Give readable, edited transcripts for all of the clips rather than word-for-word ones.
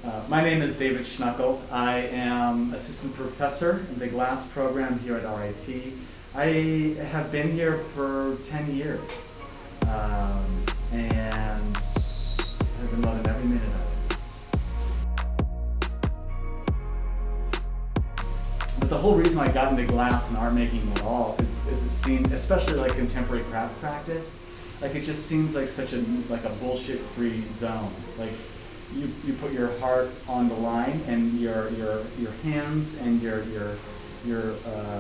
My name is David Schnuckel. I am assistant professor in the glass program here at RIT. I have been here for 10 years, and I've been loving every minute of it. But the whole reason I got into glass and art making at all is it seemed, especially like contemporary craft practice, like it just seems like such a bullshit-free zone. Like you put your heart on the line, and your hands and your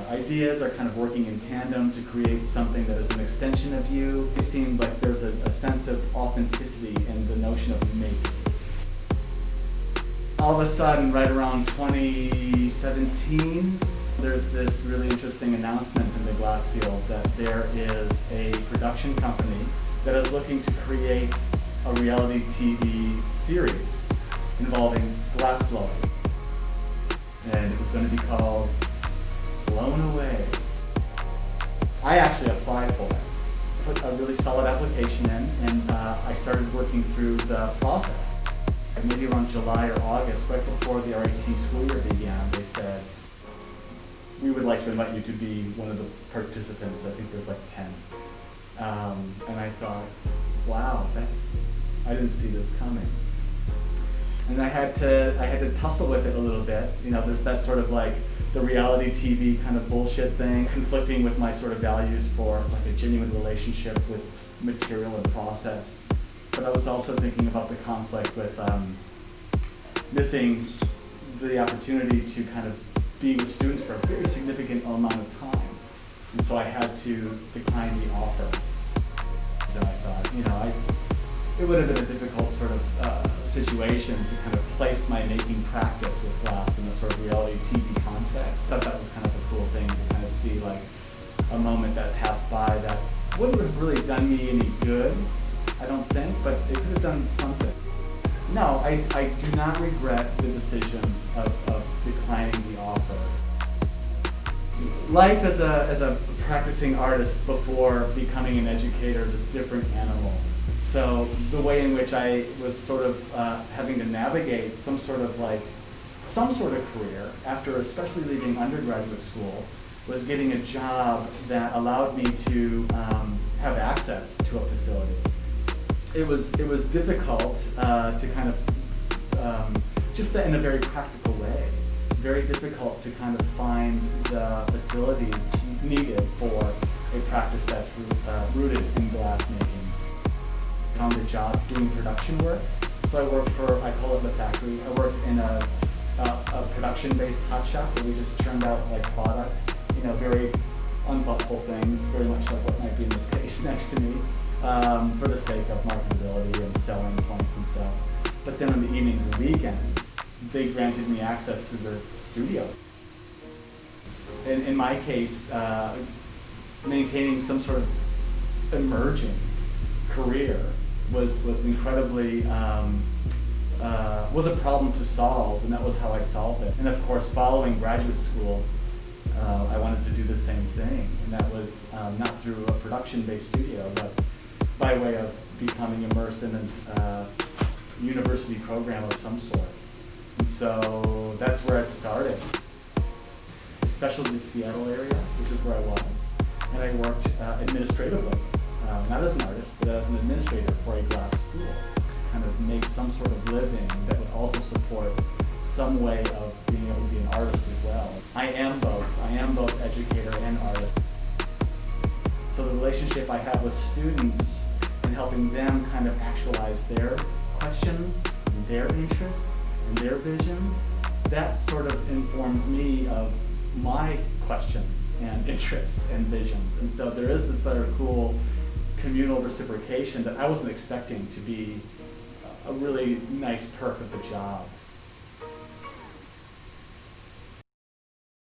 ideas are kind of working in tandem to create something that is an extension of you. It seemed like there's a sense of authenticity in the notion of making. All of a sudden, right around 2017, there's this really interesting announcement in the glass field that there is a production company that is looking to create a reality TV series involving glass blowing. And it was going to be called Blown Away. I actually applied for it, put a really solid application in, and I started working through the process. Maybe around July or August, right before the RIT school year began, they said, "We would like to invite you to be one of the participants." I think there's like 10. And I thought, wow, I didn't see this coming. And I had to tussle with it a little bit. You know, there's that sort of like the reality TV kind of bullshit thing, conflicting with my sort of values for like a genuine relationship with material and process. But I was also thinking about the conflict with missing the opportunity to kind of be with students for a very significant amount of time. And so I had to decline the offer. So I thought, it would have been a difficult sort of situation to kind of place my making practice with glass in a sort of reality TV context. I thought that was kind of a cool thing to kind of see, like a moment that passed by that wouldn't have really done me any good, I don't think, but it could have done something. No, I do not regret the decision of declining the offer. Life as a practicing artist before becoming an educator is a different animal. So the way in which I was sort of having to navigate some sort of career after especially leaving undergraduate school was getting a job that allowed me to have access to a facility. It was difficult to kind of just in a very practical way. Very difficult to kind of find the facilities needed for a practice that's rooted in glass making. I found a job doing production work, so I worked I call it the factory. I worked in a production-based hot shop where we just churned out like product, very unthoughtful things, very much like what might be in this case next to me, for the sake of marketability and selling points and stuff. But then on the evenings and weekends, they granted me access to the studio. In my case, maintaining some sort of emerging career was incredibly, was a problem to solve, and that was how I solved it. And of course, following graduate school, I wanted to do the same thing, and that was not through a production-based studio, but by way of becoming immersed in a university program of some sort. And so that's where I started, especially the Seattle area, which is where I was. And I worked administratively, not as an artist, but as an administrator for a glass school to kind of make some sort of living that would also support some way of being able to be an artist as well. I am both educator and artist. So the relationship I have with students and helping them kind of actualize their questions and their interests and their visions, that sort of informs me of my questions and interests and visions. And so there is this sort of cool communal reciprocation that I wasn't expecting to be a really nice perk of the job.